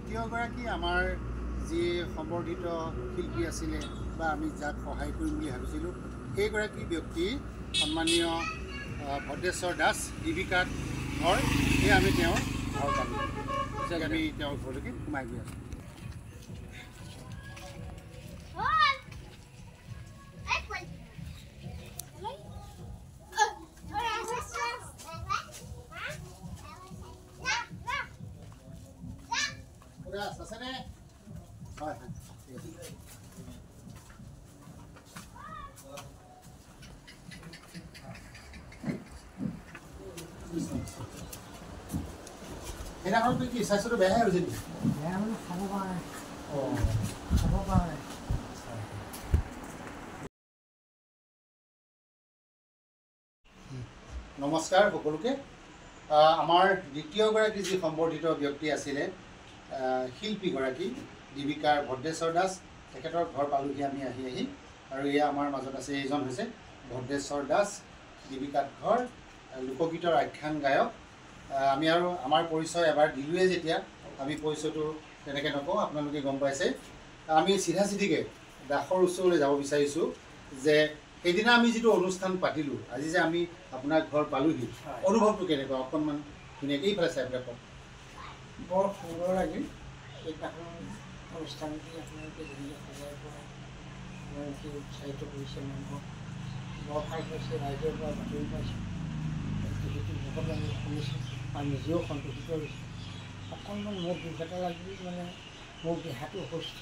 দ্বিতীয়গৰাকী আমাৰ যি সম্বৰ্ধিত শিল্পী আছিলে বা আমি যাক সহায় কৰিম বুলি ভাবিছিলোঁ সেইগৰাকী ব্যক্তি সন্মানীয় ভদ্ৰেশ্বৰ দাস দীপিকাত ঘৰ সেয়ে আমি তেওঁৰ ঘৰ পালোঁ। আমি তেওঁৰ ঘৰলৈকে সোমাই গৈ আছোঁ। আছেনে? হয় হয় ঠিক আছে। সেইদিনাখন কি স্বাস্থ্যটো বেয়াহে হৈছে নেকি? বেয়া মানে খাব পৰা নাই। অঁ খাব পৰা নাই। নমস্কাৰ সকলোকে। আমাৰ দ্বিতীয়গৰাকী যি সম্বৰ্ধিত ব্যক্তি আছিলে শিল্পীগৰাকী দীপিকাৰ ভদ্ৰেশ্বৰ দাস, তেখেতৰ ঘৰ পালোহি আমি আহি আৰু এয়া আমাৰ মাজত আছে। এইজন হৈছে ভদ্ৰেশ্বৰ দাস দীপিকাত ঘৰ, লোকগীতৰ আখ্যান গায়ক। আমি আৰু আমাৰ পৰিচয় এবাৰ দিলোঁৱে যেতিয়া আমি পৰিচয়টো তেনেকৈ নকওঁ, আপোনালোকে গম পাইছে। আমি চিধাচিধিকৈ দাসৰ ওচৰলৈ যাব বিচাৰিছোঁ যে সেইদিনা আমি যিটো অনুষ্ঠান পাতিলোঁ, আজি যে আমি আপোনাৰ ঘৰ পালোহি, অনুভৱটো কেনেকুৱা অকণমান ধুনীয়াকৈ এইফালে চাই পেলাই কওক। বৰ সুন্দৰ লাগিল। এইদিনাখন অনুষ্ঠানটি আপোনালোকে ধুনীয়া সজাই পৰাই আপোনালোকে উৎসাহিত কৰিছে মানুহক। বৰ ভাল পাইছে, ৰাইজৰ পৰা বাতৰি পাইছোঁ, সেইটো বহুত আমি শুনিছোঁ আৰু নিজেও সন্তুষ্ট হৈছোঁ। অকণমান মোৰ দুখ এটা লাগিল, মানে মোৰ দেহাটো অসুস্থ,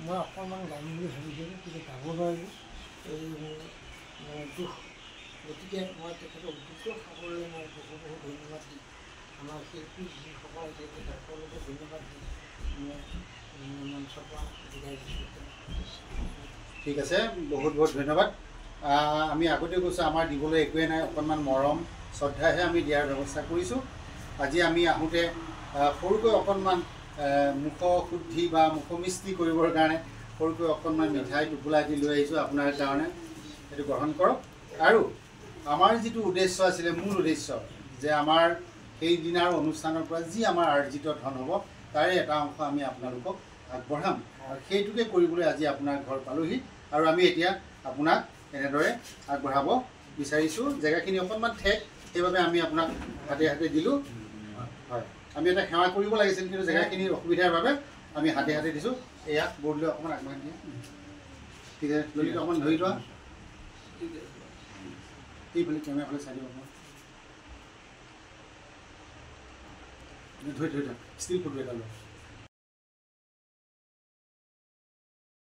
মই অকণমান গাম বুলি ভাবিছিলোঁ কিন্তু গাব নোৱাৰিলোঁ। এই মোৰ দুখ। গতিকে মই তেখেতক দ্ৰুত সাগৰলৈ মই বহুত ধন্যবাদ দিম। আমাৰ শিল্পী যিসকল আছে সকলোকে ধন্যবাদ দিম। মই মঞ্চৰ পৰা বিদায় দিছোঁ। ঠিক আছে, বহুত বহুত ধন্যবাদ। আমি আগতে কৈছোঁ আমাৰ দিবলৈ একোৱেই নাই, অকণমান মৰম শ্ৰদ্ধাহে আমি দিয়াৰ ব্যৱস্থা কৰিছোঁ। আজি আমি আহোঁতে সৰুকৈ অকণমান মুখ শুদ্ধি বা মুখমিষ্টি কৰিবৰ কাৰণে সৰুকৈ অকণমান মিঠাই টোপোলা দি লৈ আহিছোঁ আপোনাৰ কাৰণে, সেইটো গ্ৰহণ কৰক। আৰু আমাৰ যিটো উদ্দেশ্য আছিলে, মূল উদ্দেশ্য যে আমাৰ সেইদিনাৰ অনুষ্ঠানৰ পৰা যি আমাৰ আৰ্জিত ধন হ'ব তাৰে এটা অংশ আমি আপোনালোকক আগবঢ়াম, আৰু সেইটোকে কৰিবলৈ আজি আপোনাৰ ঘৰ পালোহি। আৰু আমি এতিয়া আপোনাক এনেদৰে আগবঢ়াব বিচাৰিছোঁ। জেগাখিনি অকণমান ঠেক, সেইবাবে আমি আপোনাক হাতে হাতে দিলোঁ। হয়, আমি এটা সেৱা কৰিব লাগিছিল কিন্তু জেগাখিনিৰ অসুবিধাৰ বাবে আমি হাতে হাতে দিছোঁ। এয়া বৰ্ডলৈ অকণমান আগবঢ়াই দিয়ে। ঠিক আছে, ললিত অকণমান ধৰি লোৱা, এইফালে কেমেৰাফালে চাই দিব অকণমান, ধৰি থাক ষ্টিল ফটো এটা লোৱা।